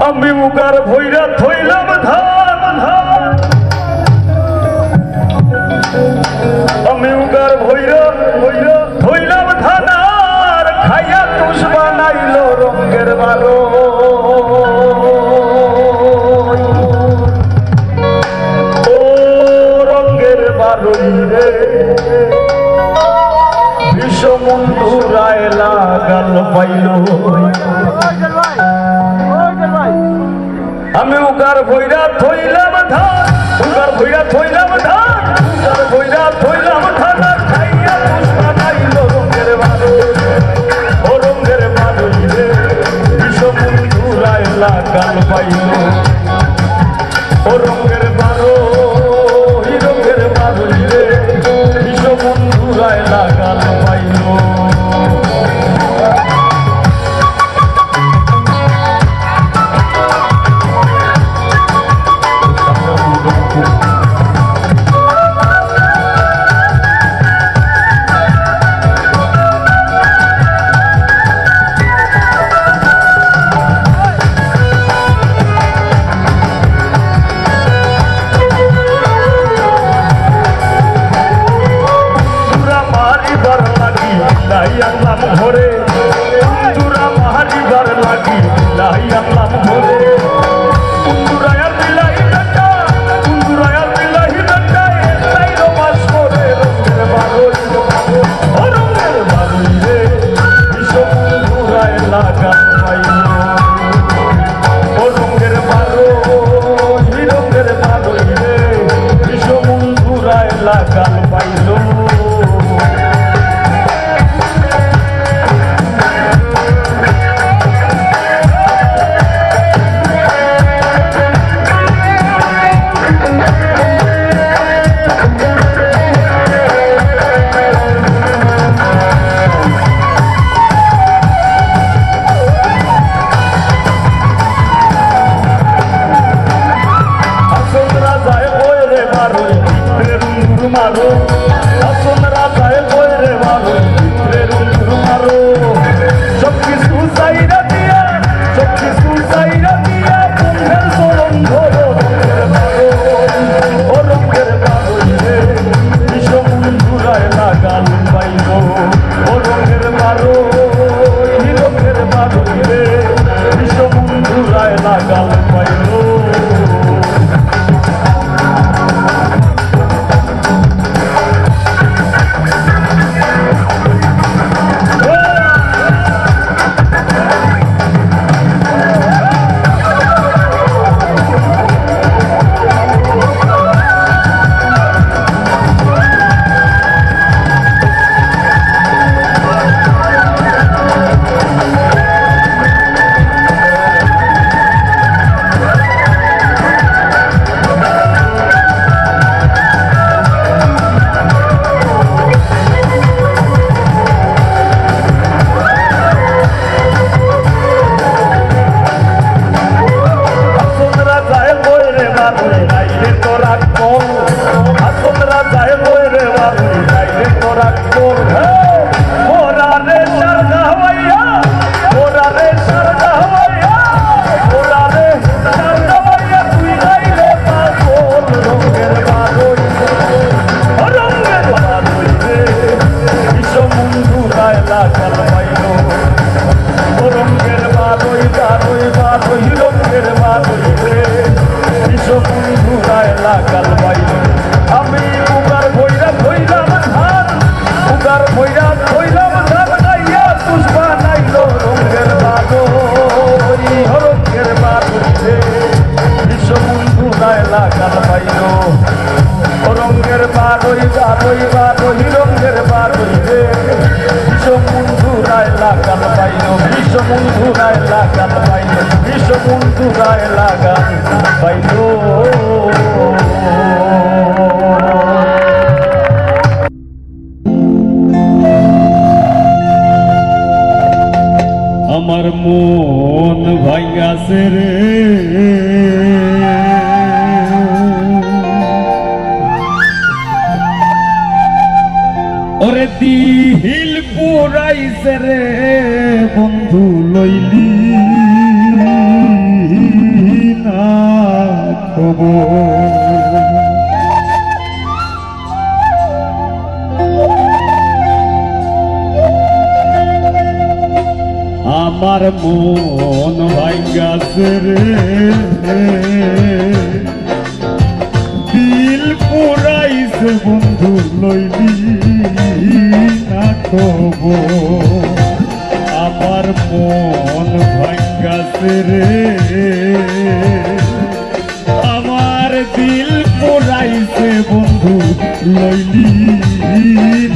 আমি মুগার ভৈরা থইলাম ধান ধান আমি মুগার ভৈরা ভৈরা থইলাম ধান আর খাইয়া তুষ বানাইল রঙের বারো ও রঙের বারোই রে বিষমন্ধুরায় লাগাল পাইল আমি উগার ভৈরা থইলাম ধান উগার ভৈরা থইলাম ধান উগার ভৈরা থইলাম ধান খাইয়া তুষ বানাইল রঙের বারো ও রঙের বারোই রে বিষমন্ধুরায় লাগাল পাইল ও রঙের বারো রঙের বারোই রে বিষমন্ধুরায় লাগাল পাইল লাইয়ালাম ঘরে কুন্দুরা মাহারিবার লাগি লাইয়ালাম ঘরে কুন্দুরায়ার বিলাহি ডাটা কুন্দুরায়ার বিলাহি ডাটা এটাই রমাস করে রঙের বারোই ও রঙের বারোই রে বিষমন্ধুরায় লাগাল পাইল ও রঙের বারো রঙের বারোই রে বিষমন্ধুরায় লাগাল পাইল মারো আসন রাজায় বইরে মারো ভিতরের মারো সব কিছু চাইরা দিয়া সব কিছু চাইরা দিয়া বন্ধের চরণ ধরো রঙের মারো ও রঙের মারোই রে বিষমন্ধুরায় লাগাল পাইল ও রঙের মারো রঙের মারোই রে বিষমন্ধুরায় লাগাল পাইল আমি উগার ভৈরা থইলাম ধান উগার ভৈরা থইলাম ধান গাইয়া তুষ বানাইল রঙের বারো রঙের বারো বিষমন্ধুরায় লাগাল পাইল রঙের বারোই বারোই বারোই রঙের বারোই রে বিষমন্ধুরায় লাগাল পাইল বিষমন্ধুরায় লাগাল পাইল বিষমন্ধুরায় লাগাল পাইল আমার মন ভাইয়াছে রে ওরে দিল পুরাইছে রে বন্ধু লইলি খবর। আমার মন ভাঙ্গাছে রে, দিল পুরাইছে বন্ধু লইলি না খবর। আমার মন ভাঙ্গাছে রে, আমার দিল পুরাইছে বন্ধু লইলি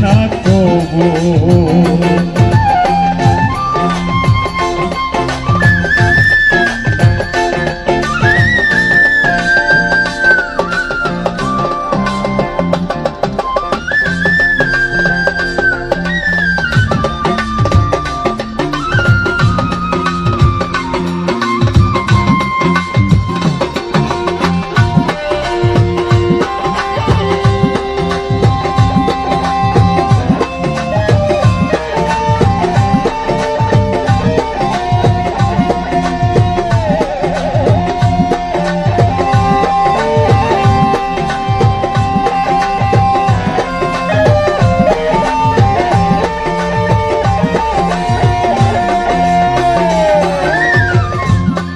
না খবর।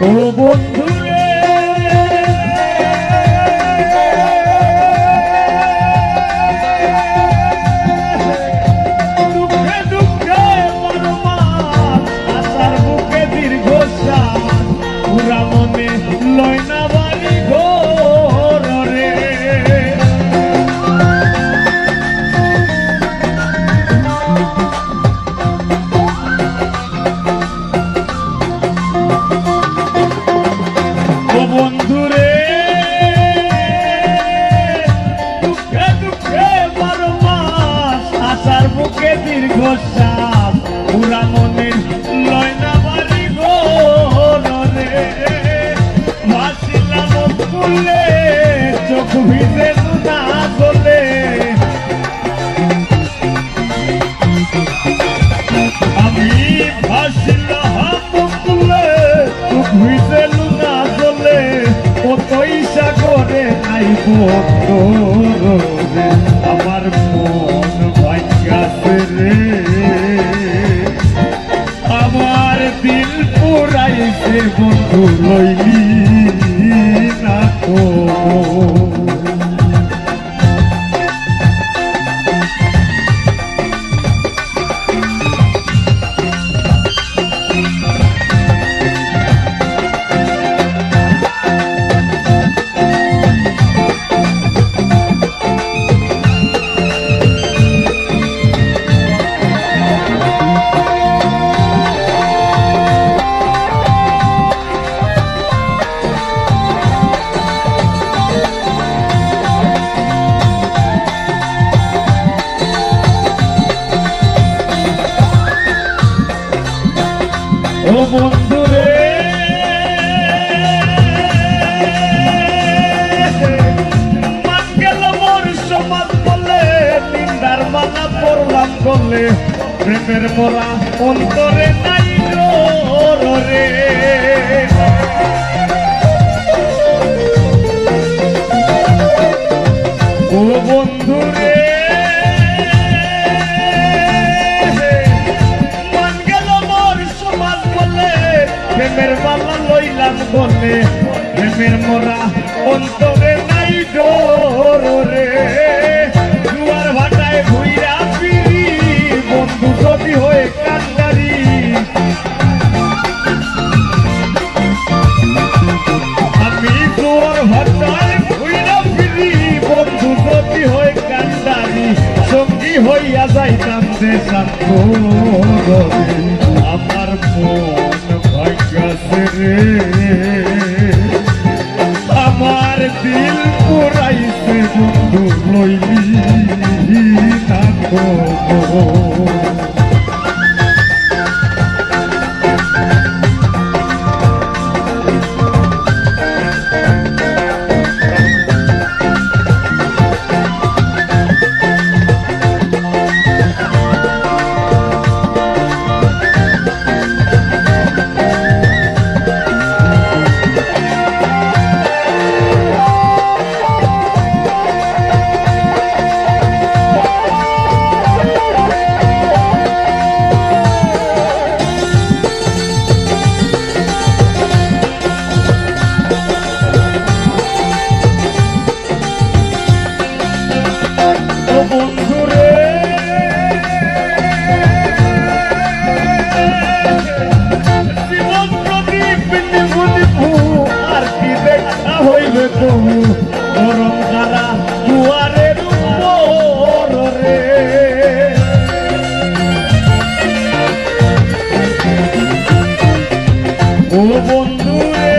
ও বন্ধু রে, দুঃখে দুঃখে পরমার আশার বুকে দীর্ঘ শ্বাস, পুরা মনে লয় না বাড়ি ঘর রে। বন্ধুরে দুঃখে দুঃখে বারো মাস আশার বুকে দীর্ঘ শ্বাস, পুরা মনে লয় না বাড়ি ঘর রে। ভাসিলাম ফুলে চোখ ভিজে না গলে, আমি ভাসিলাম ফুলে চোখ ভিজে কতই সাগরে নাই বন্ধু রে। আমার মন ভাঙ্গাছে রে, আমার দিল পুরাইছে বন্ধু লইলি না খবর। ও বন্ধু রে, মান গেল মোর সমাজ বলে, নিন্দার মালা পড়লাম গলে, প্রেমের মোরা অন্তরে নাই রে। ও বন্ধু রে, প্রেমের মালা লইলাম গলে, প্রেমের মোরা অন্তরে নাই ডোর রে। দুয়ার ভাটায় ঘুইরা ফিরি বন্ধু যদি হয়ে কান্ডারি, আমি দুয়ার ভাটায় ঘুইরা ফিরি বন্ধু যদি হয়ে কান্ডারি, সঙ্গী হইয়া যাইতাম দেশান্তরে। আমার মন ভাঙ্গাছে রে, আমার দিল পুরাইছে বন্ধু লইলি না খবর। ও বন্ধু রে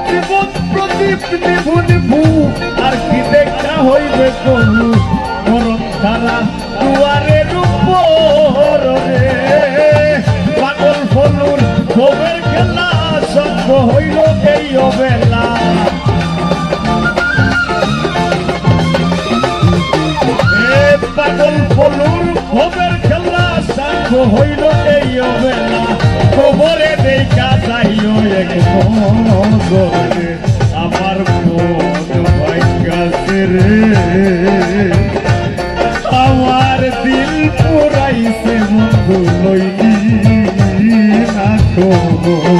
জীবন প্রদীপ নিভু নিভু আর কি দেখা হইবে কহু মরণ ধারা দুয়ারের উপর রে পাগল ফলুন ভোগের খেলা সঙ্গ হইল এই অবেলা পাগল ফলুন ভোগের খেলা সঙ্গ হইল এই অবেলা খবরে দেখা যাইও এক নজরে আমার মন ভাগ্যাছে রে আমার দিল পুরাইছে বন্ধু লইলি না খবর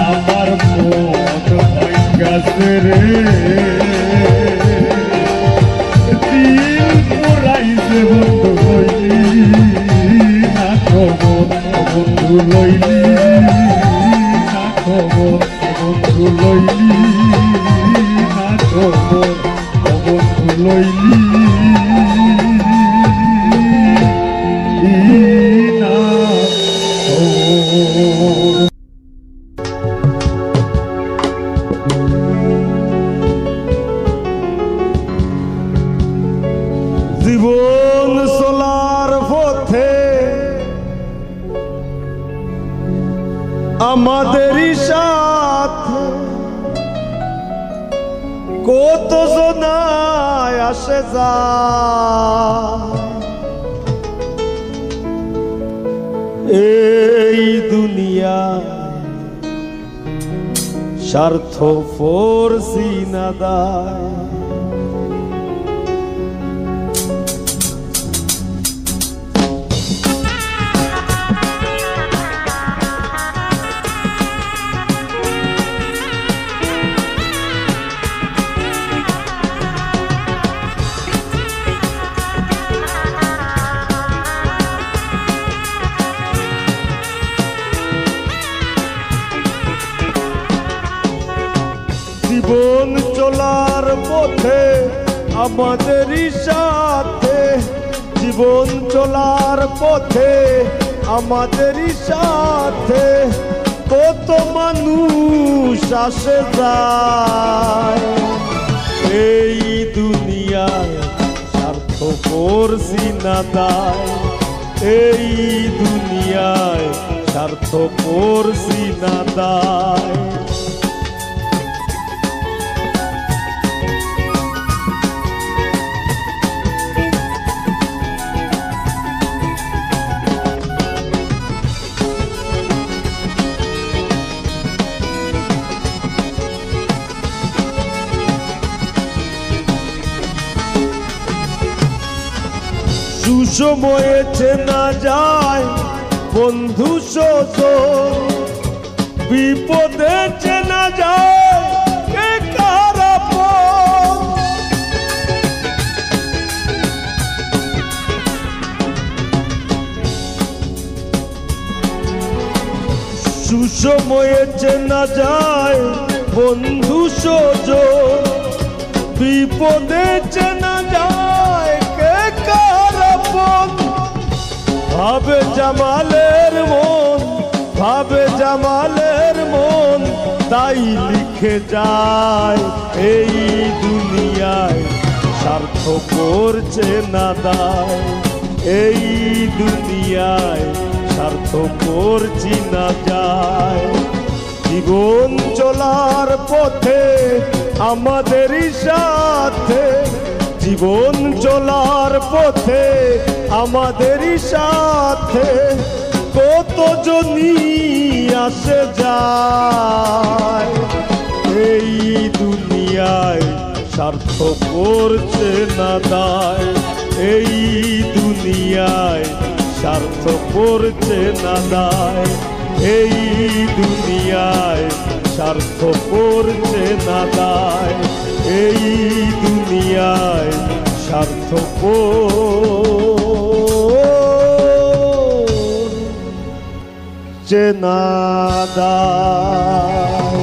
আমার মন ভাগ্যাছে রে দিল পুরাইছে বন্ধু লইলি না খবর বন্ধু লইলি না খবর বন্ধু লইলি না খবর বন্ধু লইলি না খবর। জীবন চলার পথে আমাদেরই সাথে কত জনায় আসে যায় এই দুনিয়া স্বার্থপর সিনাদায় জীবন চলার পথে আমাদেরই সাথে জীবন চলার পথে আমাদেরই সাথে কত মানুষ আসে যায় এই দুনিয়ায় স্বার্থপর সিনাদায় এই দুনিয়ায় স্বার্থপর সিনাদায় সুসময়ে চেনা যায় বন্ধু সজন বিপদে চেনা যায় কে কার আপন সুসময়ে চেনা যায় বন্ধু সজন বিপদে চেনা যায় কে কার আপন ভাবে জামালের মন ভাবে জামালের মন তাই লিখে যায় এই দুনিয়ায় স্বার্থপর চেনা দায় এই দুনিয়ায় স্বার্থপর চিনা যায় জীবন চলার পথে আমাদেরই সাথে জীবন চলার পথে আমাদেরই সাথে কত জনই আসে যায় এই দুনিয়ায় স্বার্থপর চেনা দায় এই দুনিয়ায় স্বার্থপর চেনা দায় এই দুনিয়ায় স্বার্থপর চেনা দায় এই দুনিয়ায় স্বার্থপর চেনা দায়।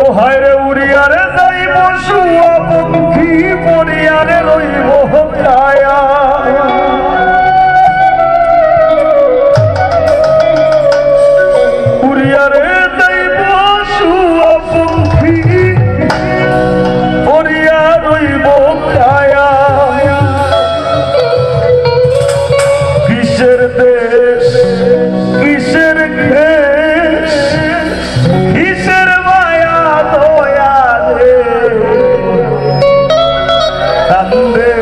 ও হায় রে উড়িয়ারে যাইব শুয়া পক্ষী পরিয়ারে রইব ছায়া উড়িয়ারে যাইব শুয়া পক্ষী পরিয়া রইব ছায়া কিসের দেশ কিসের দেশ কিসের মায়া দয়া রে কান্দে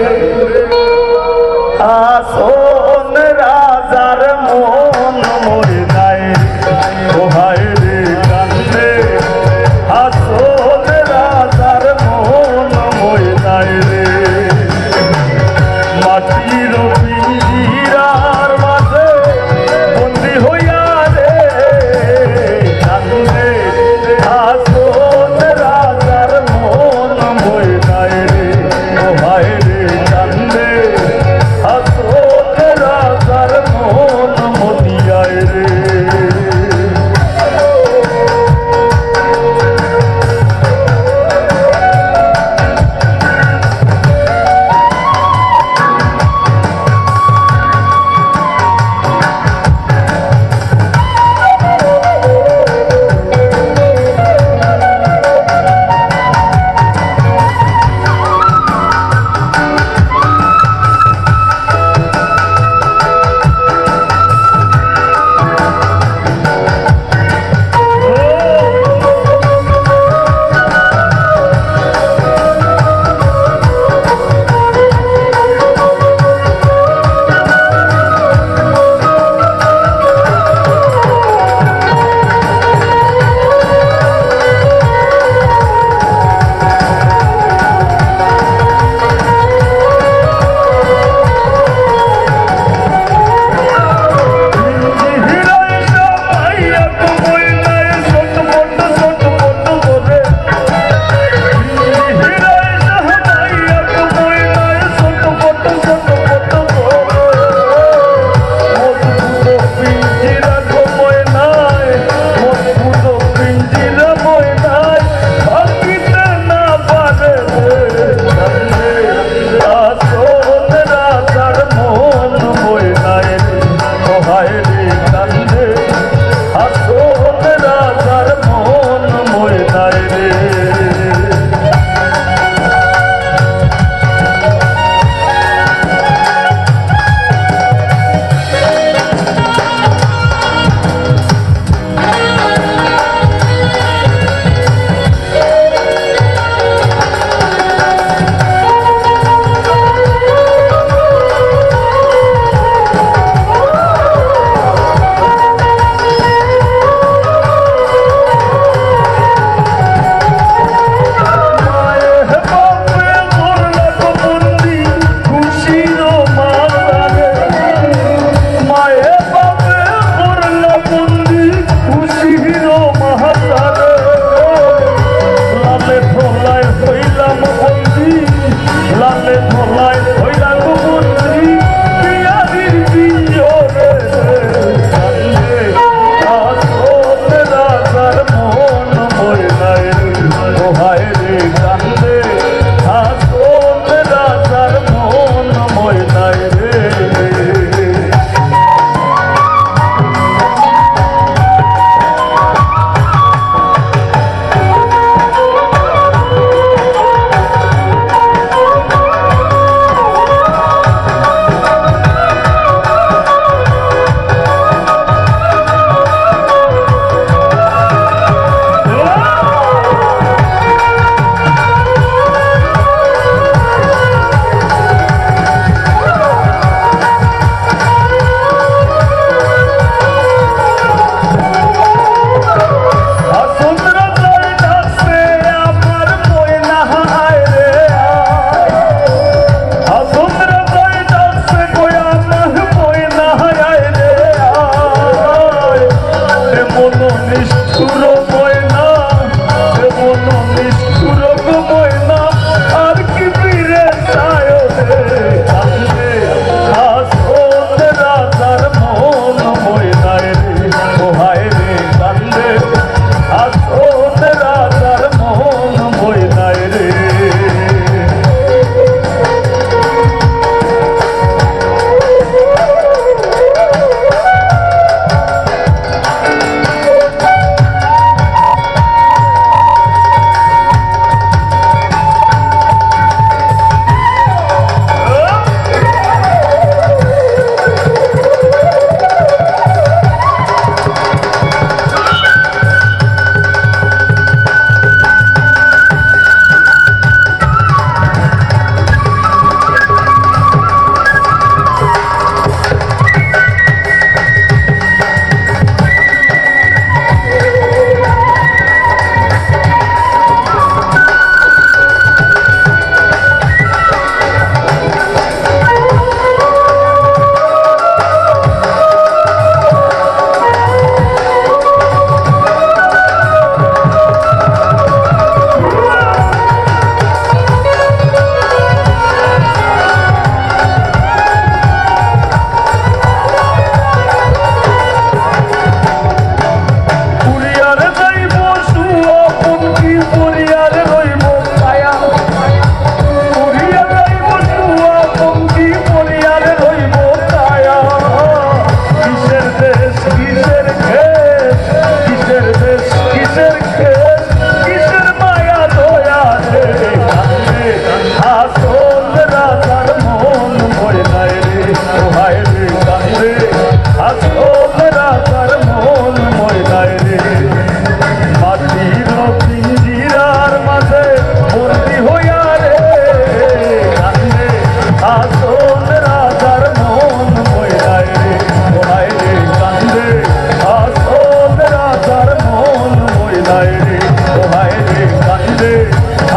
ও হায় রে কান্দে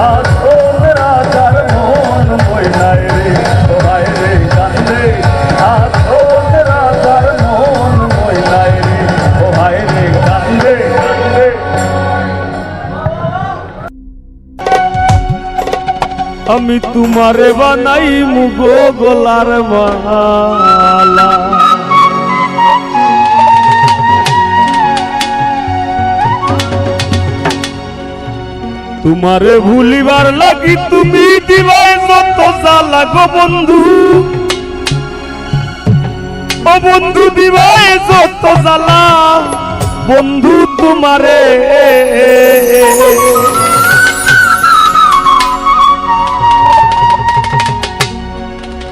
আসল রাজার মন ময়নায় রে ও হায় রে কান্দে আসল রাজার মন ময়নায় রে ও হায় রে কান্দে কান্দে। আমি তোমারে বানাই মুগো গলার মালা তোমারে ভুলিবার লাগি তুমি দিবাই যত জ্বালা গো বন্ধু ও বন্ধু দিবাই যত জ্বালা বন্ধু তোমারে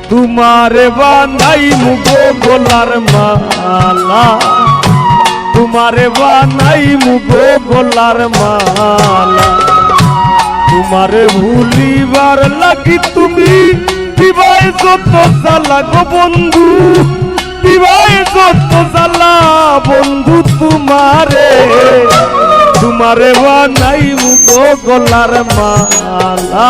তোমারে বানাই মুগো গলার মালা তোমারে বানাই মুগো গলার মালা তোমারে ভুলিবার লাগি তুমি দিবাই যত জ্বালা গো বন্ধু দিবাই যত জ্বালা বন্ধু তোমারে তোমারে বানাই মুগো গলার মালা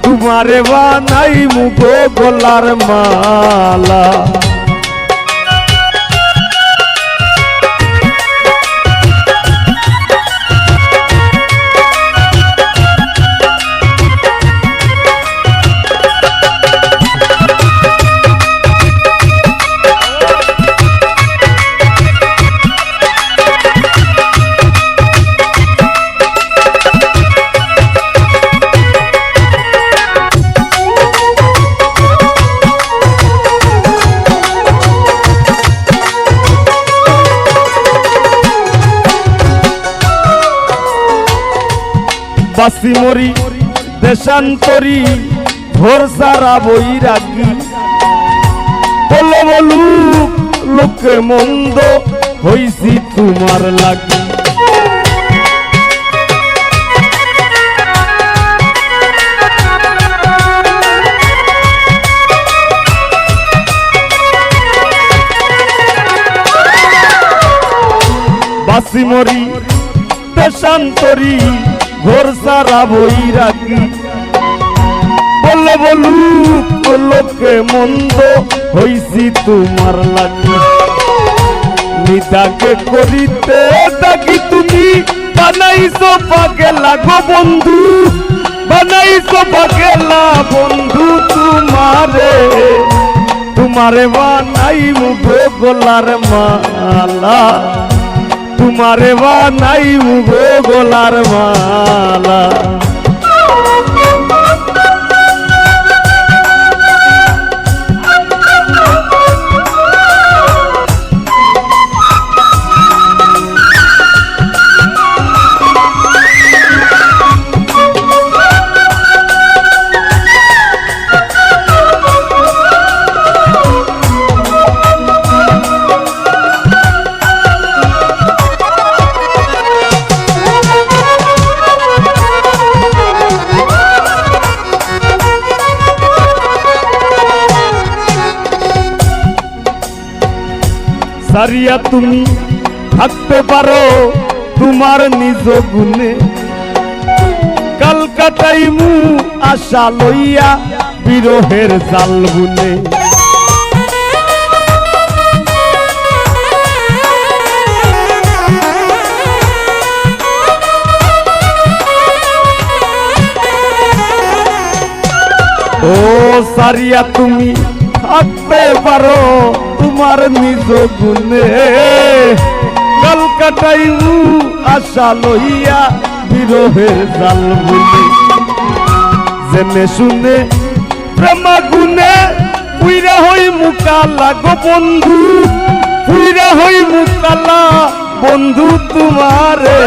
তোমারে বানাই মুগো গলার মালা বাসি মরি দেশান্তরি ঘর সারা বৈরাগী বলো বলু লোকে মন্দ হইছি তোমার লাগি বাসি মরি দেশান্তরি ঘর সারা বৈরাগী বলো বলু লোকে মন্দ হইছি তোমার লাগি নিদাকে করিতে থাকি তুমি বানাইছো পাগেলা গো বন্ধু বানাইছো পাগেলা বন্ধু তোমারে তোমারে বানাই মুগো গলার মালা তোমারে বানাই মুগো গলার মালা সারিয়া তুমি থাকতে পারো তোমার নিজ গুণে কলকাতায় মু আশা লইয়া বিরহের জাল বুনে ও সারিয়া তুমি থাকতে পারো তোমার নিজ গুণে কলকাতায় আশা লইয়া বিরহের জাল বুনে জেনে শুনে প্রেমা গুনে পুইরা হই মুকালা গো বন্ধু পুইরা হই মুকালা বন্ধু তোমারে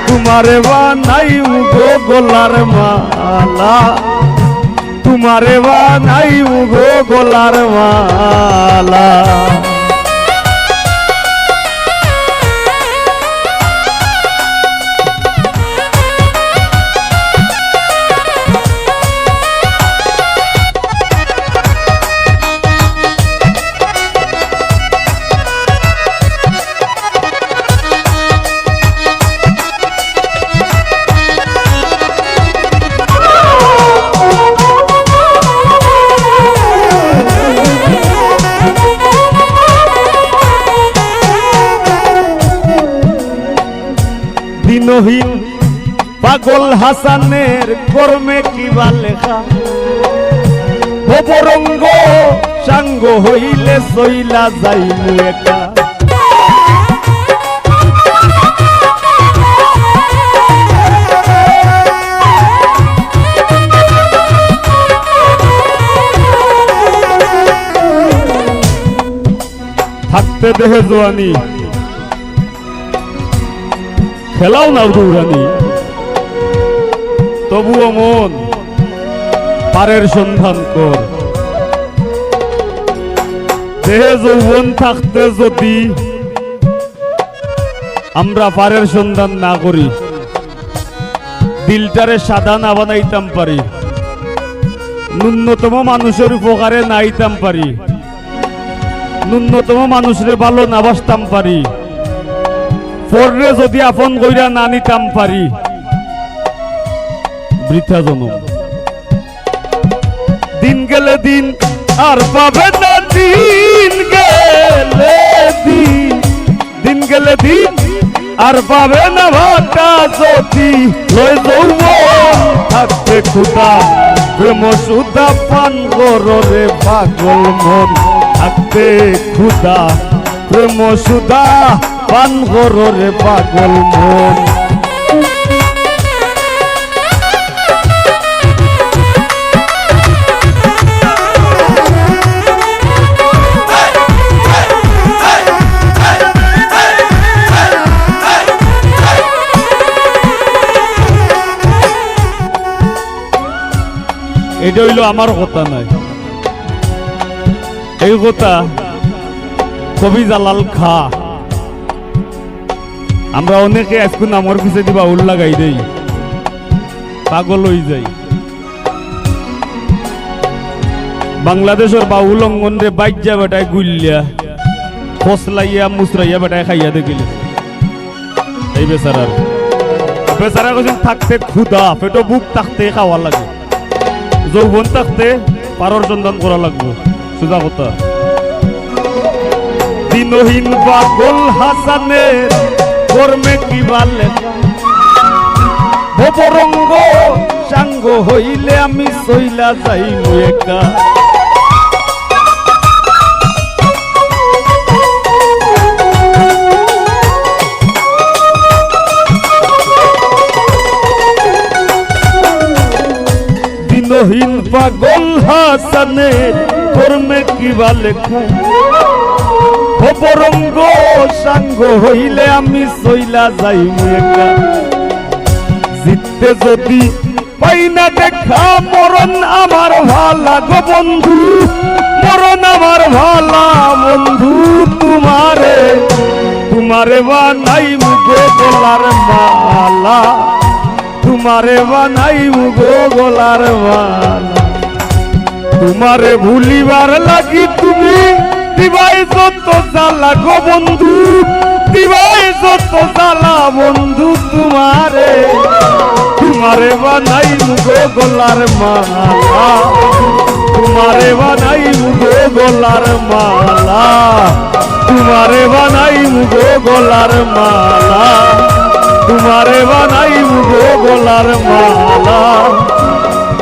তোমারে বানাই মুগো গলার মালা তোমারে বানাই মুগো গলার মালা পাগল হাসানের কর্মে কিবা লেখা অপরঙ্গ সাঙ্গ হইলে সইলা যাইমু একা থাকতে দেহে জোয়ানি খেলাও না দৌড়ানি তবুও মন পারের সন্ধান কর দেহে যৌবন থাকতে যদি আমরা পারের সন্ধান না করি দিলটারে সাদা না বানাইতাম পারি ন্যূনতম মানুষের উপকারে নাইতাম পারি ন্যূনতম মানুষের ভালো না বাসতাম পারি পরে যদি আপন কইরা না নিতাম পারি বৃথা জনম দিন গেলে দিন আর পাবে না দিন গেলে দিন আর পাবে না ভাটা যদি লয় যৌবন থাকতে খুদা প্রেম সুদা পান গরে পাগল মন থাকতে খুদা প্রেম সুদা পান গরে পাগল মন এটা হইল আমার কথা নাই এই কথা কবি জালাল খা আমরা অনেকে আজকে নামর পিছে দিবা উল লাগাই দেই পাগল হই যাই বাংলাদেশের বাউল অঙ্গন রে বাইজা বেটায় গুল্লিয়া ফসলাইয়া মুসরাইয়া বেটায় খাইয়া দেখিল এই বেচারার বেচারা কইছেন থাকতে ক্ষুধা পেটো বুক থাকতে খাওয়া লাগে যৌবন থাকতে পারর সন্ধান করা লাগবো সোজা কথা দিনহীন পাগল হাসানের কর্মে কিবা লেখা অপরঙ্গ সাঙ্গ হইলে আমি সইলা যাইমু একা দিনহীন পাগল হাসানের কর্মে কিবা লেখা অপরঙ্গ সাঙ্গ হইলে আমি সইলা যাইমু একা জিততে যদি পাই না দেখা মরণ আমার ভালা গো বন্ধু মরণ আমার ভালা বন্ধু তোমারে বানাইমু গো গলার মালা তোমারে বানাইমু গো গলার মালা তোমারে ভুলিবার লাগি তুমি দিবাই যত জ্বালা গো বন্ধু দিবাই যত জ্বালা বন্ধু তোমারে বানাইমু গো গলার মালা তোমারে বানাইমু গো গলার মালা তোমারে বানাইমু গো গলার মালা তোমারে বানাইমু গো গলার মালা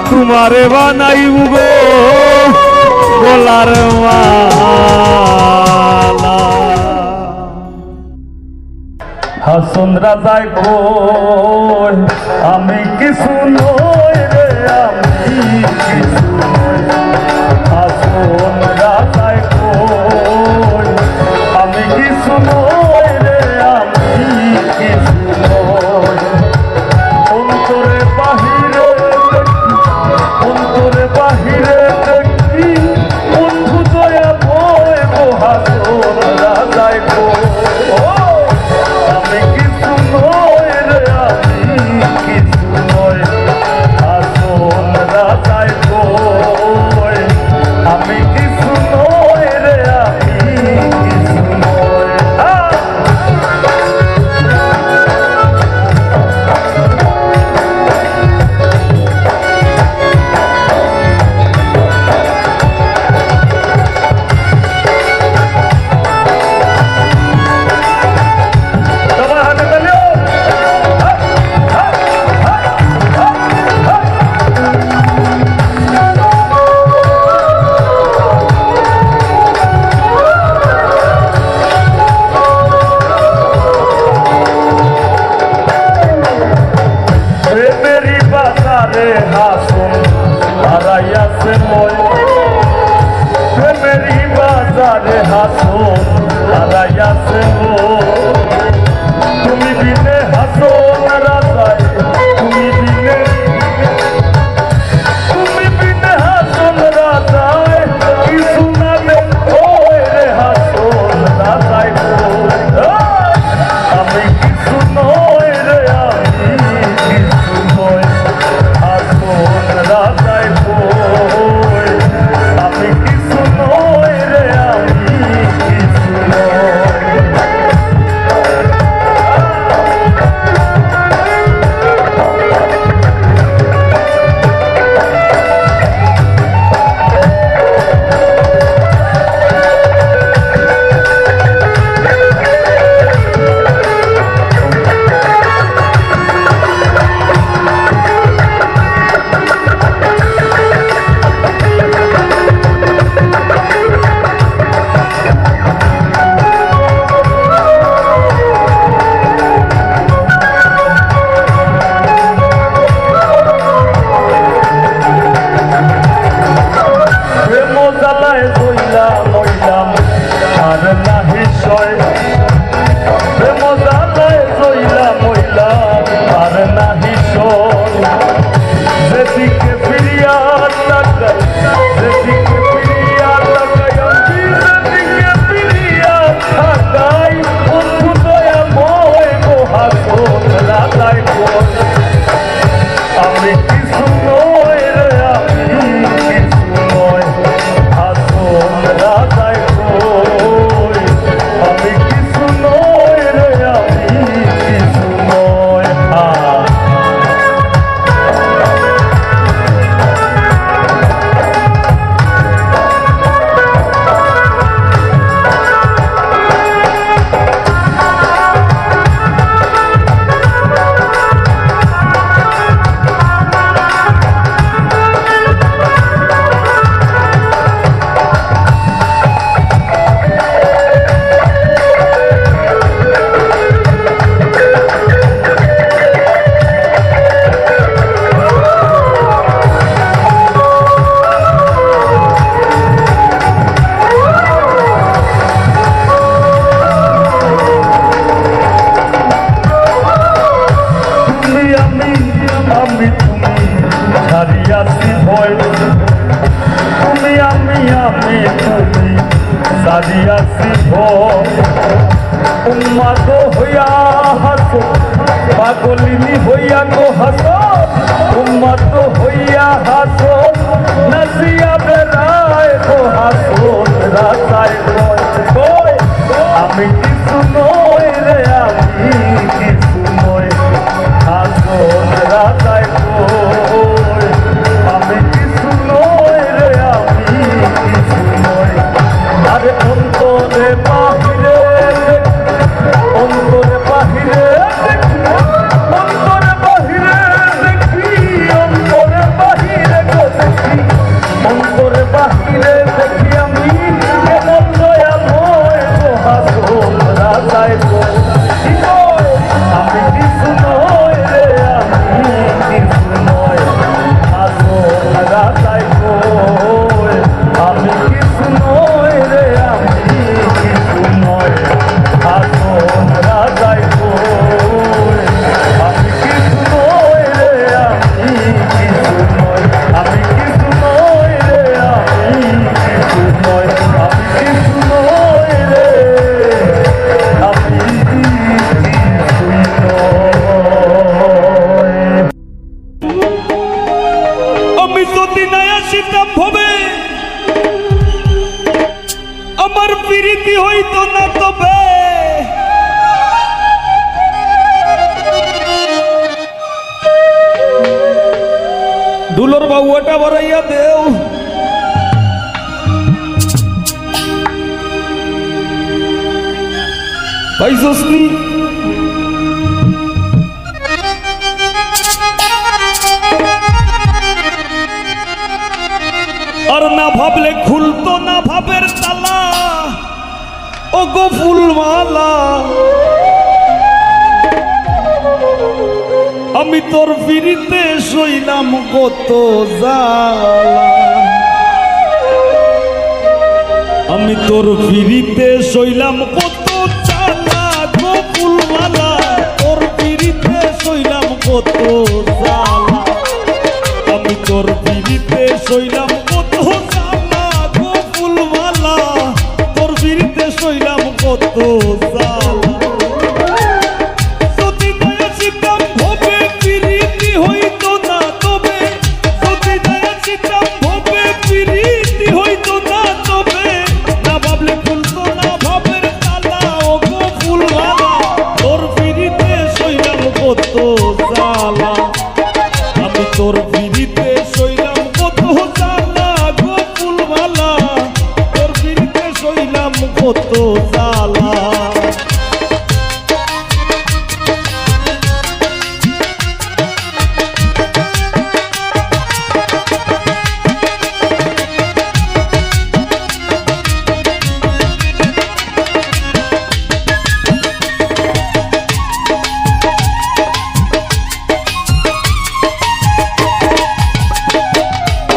তোমারে বানাইমু গো গলার মালা হাসন রাজায় কই আমি কিছু নই রে আমি কিছু নই হাসন রাজায় কই আমি কিছু নই রে আমি কিছু নই অন্তরে বাহিরে অন্তরে বাহিরে দেখি বন্ধু দয়া ভয় হাসন রাজায় কই আমি কিছু নই রে আমি কিছু নই হাসন হারাইয়াছে মই প্রেমেরই বাজারে হাসন হারাইয়াছে তুমি বিনে হাসন রাজায় তুমি বিনে হাসন রাজায় কিছু না ওই রে হাসন রাজায় আমি কিছু নয় রে আমি কিছু নয় হাসন রাজায় আমি কিছু নয় রে আমি কিছু নয় উম্মাদ হইয়া হাসো পাগলিনী হইয়া গো হাসো উম্মাদ হইয়া হাসো নাচিয়া বেড়ায় গো হাসো রাতায় কয় আমি কিছু নই রে আমি কিছু নই হাসো রাতায় কয় আমি কিছু নই রে আমি কিছু নই আরে অন্তরে বাহিরে অন্তরে বাহিরে অন্তরে বাহিরে দেখি অন্তরে বাহিরে দেখি অন্তরে বাহিরে দেখি আমি কেমন দয়াময় হাসন রাজায় আমি কিছু নয় রে আমি কিছু নয় হাসন রাজায় আমি কিছু নয় রে আমি কিছু নয় হাসন রাজায় আমি কিছু নয় রে আমি কিছু নয় আমি কিছু নয় রে আমি কিছু নয় আমি কিছু নয় রে আমি আমি যদি না আসিতাম ভবে আমার প্রীতি হইতো না তবে দুলোর বাবুটা বড়াইয়া দেও পাইছসনি আর না ভাবলে খুলতো না ভাবের তালা ও গো ফুলমালা আমি তোর ফিরিতে সইলাম কত জ্বালা, আমি তোর ফিরিতে সইলাম কত জ্বালা গো ফুলমালা, তোর ফিরিতে সইলাম কত জ্বালা, আমি তোর ফিরিতে সইলাম কত জ্বালা গো ফুলমালা, তোর ফিরিতে সইলাম কত জ্বালা। তোর ফিরিতে সইলাম কত জ্বালা গো ফুলমালা, তোর ফিরিতে সইলাম কত জ্বালা।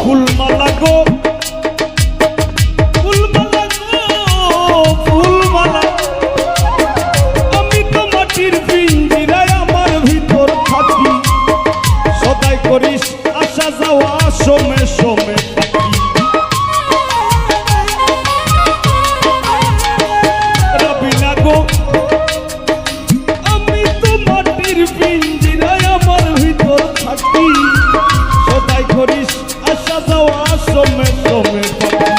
ফুলমালা গো ফুলমালা গো ফুলমালা, আমি তো মাটির পিঞ্জিরায় আমার ভিতর থাকি, সদাই করিস আসা যাওয়া সমে সমে থাকি। রবিনা গো আমি তো মাটির পিঞ্জিরায় আমার ভিতর থাকি, সদাই করিস আসা যাওয়া সমে সমে থাকি।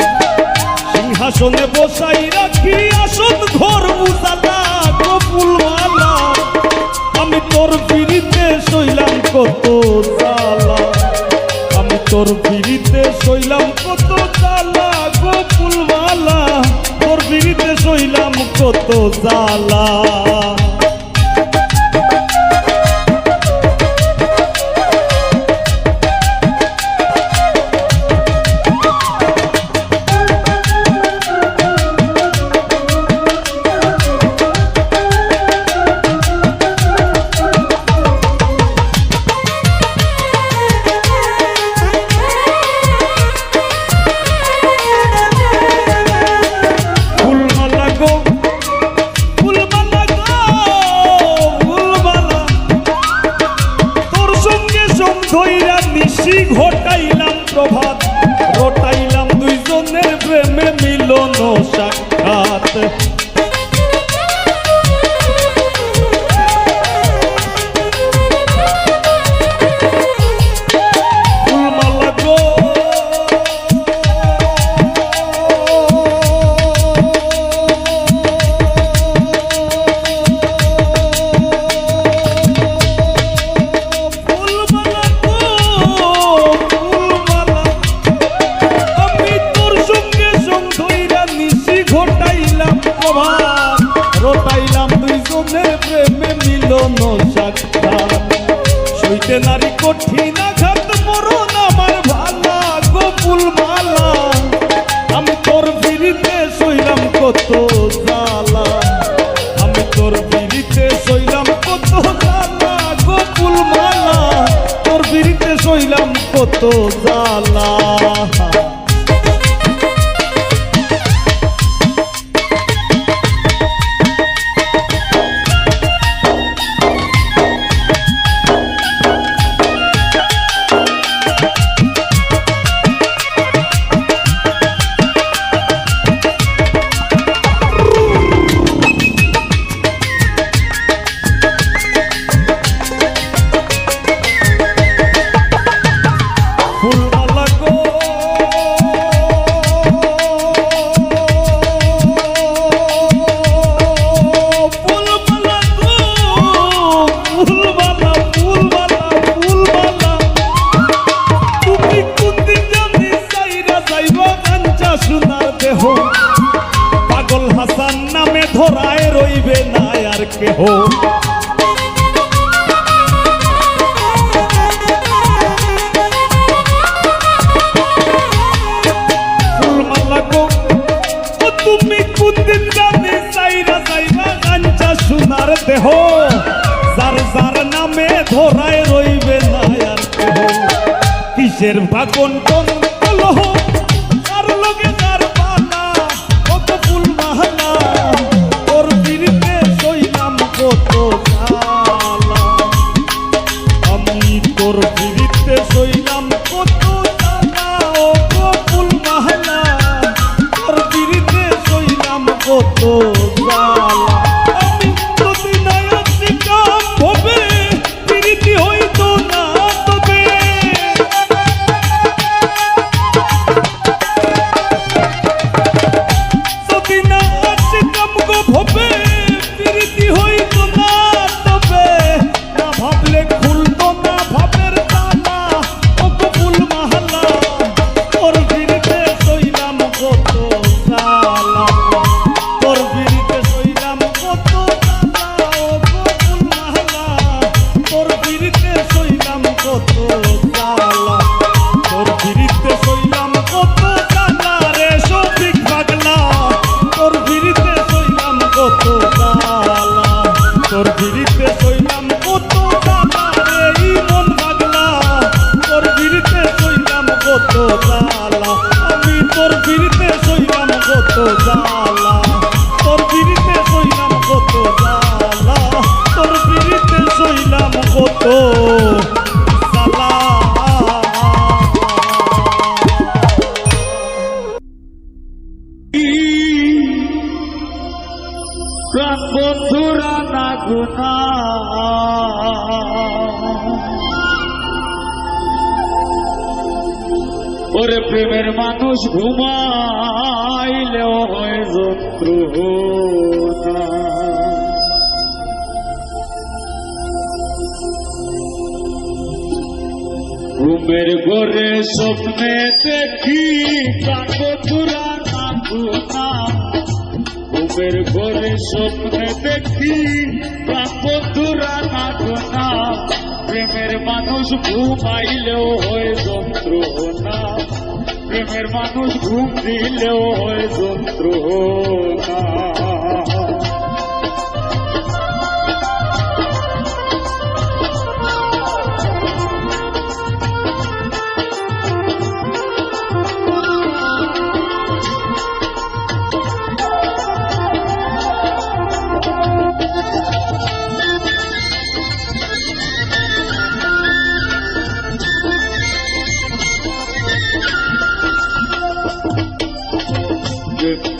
সিংহাসনে বসাই রাখি আসন ঘর উজালা গো ফুলমালা, আমি তোর ফিরিতে সইলাম কত জ্বালা, আমি তোর ফিরিতে সইলাম কত জ্বালা গো ফুলমালা, তোর ফিরিতে সইলাম কত জ্বালা। ঘটাইলাম প্রভাত, রটাইলাম দুইজনের প্রেমে মিলন সাক্ষাৎ। ফুলমালা গো রটাইলাম দুইজনের প্রেমে মিলন সাক্ষাৎ। সইতে নারী কঠিন আঘাত মরণ আমার ভালা গো ফুলমালা, আমি তোর ফিরিতে সইলাম কত জ্বালা, আমি তোর ফিরিতে সইলাম কত জ্বালা গো ফুলমালা, তোর ফিরিতে সইলাম কত জ্বালা। ফুলমালা গো ফুলমালা গো ফুলমালা ফুলমালা ফুলমালা, তুমি কোনদিন জানি সাইরা যাইবা কাঞ্চা সোনার দেহ, পাগল হাসান নামে ধরায় রইবে না আর কেহ। তুমি কোনদিন জানি সাইরা যাইবা কাঞ্চা সোনার দেহ, যার যার নামে ধরায় রই কিসের ভাগন টন কলহ আর লগে যার পালা কত ফুল মালা তোর বিরিতে সইলাম কত জ্বালা আমি তোর বিরিতে সইলাম কত জ্বালা ও গো ফুল মালা তোর বিরিতে সইলাম কত জ্বালা আমি যদি নাই আসি কাম হবে বিরিতি হইতো না তবে যদি না আসি কাম গো হবে বিরিতি হইতো না তবে না ভাবলে খুলতো না ভাবের তালা ও গো ফুল মালা তোর বিরিতে সইলাম কত জ্বালা তোর বিরিতে সইলাম কত জ্বালা ও গো ফুল মালা তোর বিরিতে সইলাম কত জ্বালা তোর বিরিতে সইলাম কত জ্বালা রে সফিক পাগলা তোর বিরিতে সইলাম কত জ্বালা তোর বিরিতে সইলাম কত জ্বালা রে ইমন পাগলা তোর বিরিতে সইলাম কত জ্বালা আমি তোর বিরিতে সইলাম কত জ্বালা তোর বিরিতে সইলাম কত জ্বালা তোর বিরিতে সইলাম কত জ্বালা প্রাণ বন্ধুরা না গুনা ওরে প্রেমের মানুষ ঘুমাইলেও হয় যন্ত্রণা ঘুমের ঘরে স্বপ্নে দেখি প্রাণ বন্ধুরা না গুনা ঘুমের ঘরে স্বপ্নে দেখি প্রাণ বন্ধুরা না গোনা প্রেমের মানুষ ঘুমাইলেও হয় যন্ত্রণা প্রেমের মানুষ ঘুম দিলেও হয় যন্ত্রণা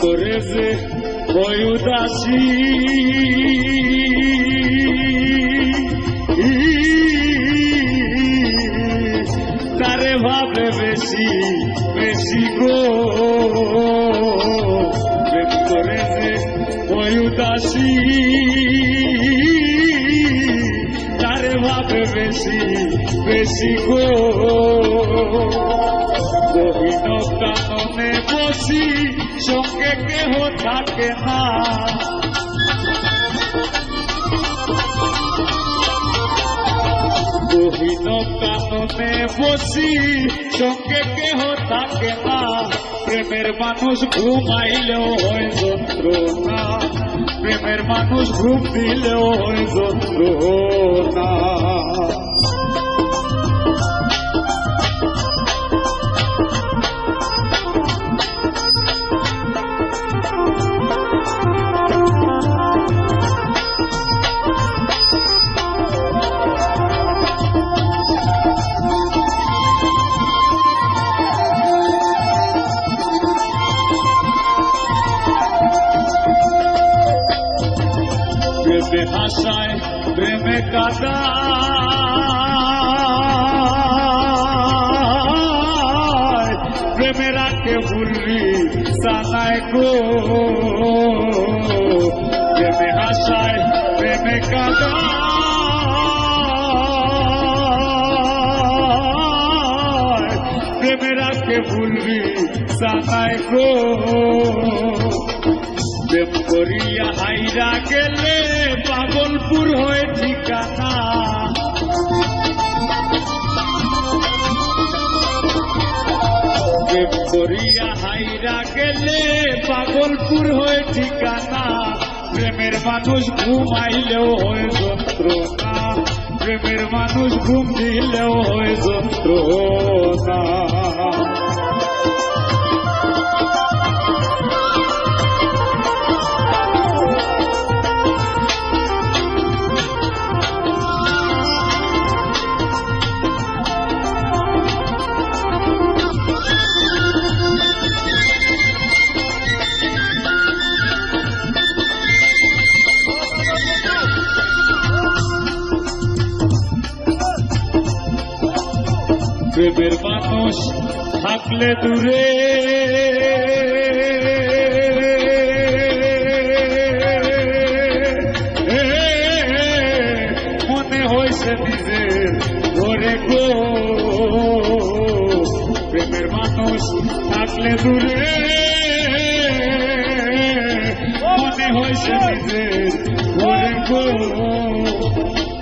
করে যে ওই উদাসী তারে ভাবে বেশি বেশি গো প্রেম করে যে ওই উদাসী তারে ভাবে বেশি বেশি গো গহীন কাননে বসি সঙ্গে কেহ থাকে না গহীন কাননে বসি সঙ্গে কেহ থাকে না প্রেমের মানুষ ঘুমাইলেও হয় যন্ত্রণা প্রেমের মানুষ ঘুম দিলেও হয় যন্ত্রণা প্রেমে হাসায় প্রেমে কাদায় প্রেমে রাখে ভুলবি সানায় গো প্রেমে হাসায় প্রেমে কাদায় প্রেমে রাখে ভুলবি সানায় গো প্রেম করিয়া হাইরা গেলে পাগলপুর হয়ে ঠিকানা প্রেম করিয়া হাইরা গেলে পাগলপুর হয়ে ঠিকানা প্রেমের মানুষ ঘুমাইলেও হয় যন্ত্রণা প্রেমের মানুষ ঘুম দিলেও হয় যন্ত্রণা। প্রেমের মানুষ থাকলে দূরে মনে হয়েছে নিজের ঘরে গো। প্রেমের মানুষ থাকলে দূরে মনে হয়েছে নিজের ঘরে গো।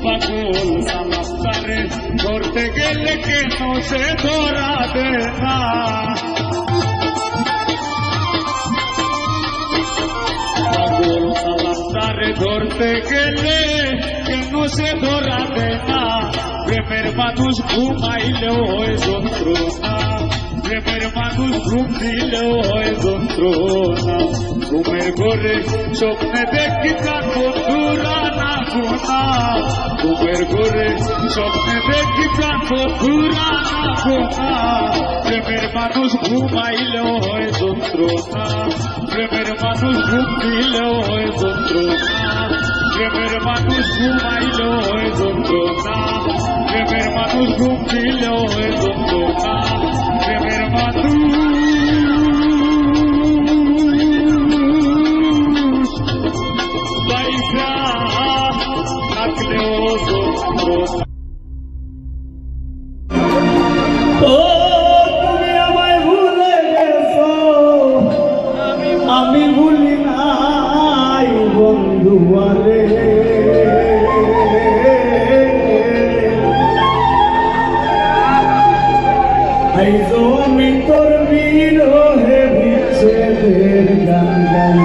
পাগল সালাস্তারে ধরতে গেলে কেন সে ধরা দে না। পাগল সালাস্তারে ধরতে গেলে কেন সে ধরা দে না। প্রেমের মানুষ ঘুমাইলেও হয় যন্ত্রণা। প্রেমের মানুষ ঘুম দিলেও হয় যন্ত্রণা। ঘুমের ঘরে স্বপ্নে দেখি প্রাণ বন্ধুরা না গোনা। ঘুমের ঘরে স্বপ্নে দেখি প্রাণ বন্ধুরা না গোনা। প্রেমের মানুষ ঘুমাইলেও হয় যন্ত্রণা। প্রেমের মানুষ ঘুম দিলেও হয় যন্ত্রণা। প্রেমের মানুষ ঘুমাইলেও হয় যন্ত্রণা। প্রেমের মানুষ ঘুম দিলেও হয় যন্ত্রণা। প্রেমের মানুষ পয়সা থাকলেও যন্ত্রণা। ও তুমি আমায় ভুলে গেছো, আমি ভুলি নাই বন্ধু আরে। আইজো আমি তোর বিরহে বিচ্ছেদের গান গাই।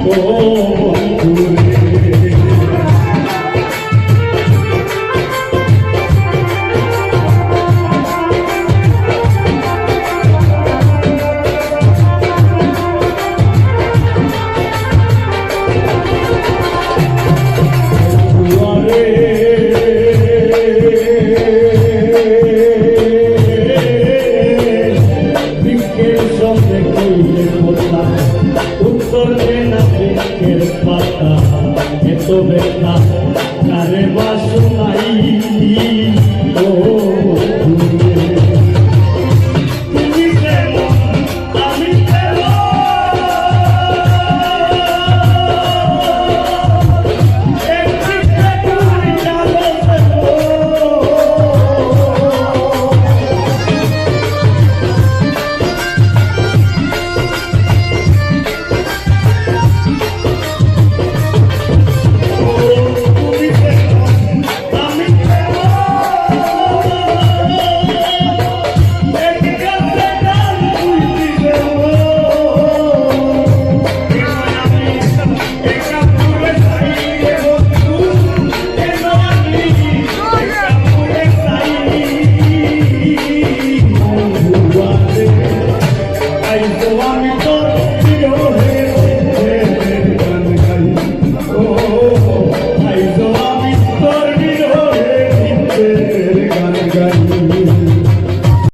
ও বন্ধুরে। উত্তর দেনা বৃক্ষের পাতা এত ব্যথা কারে বা শোনাই ও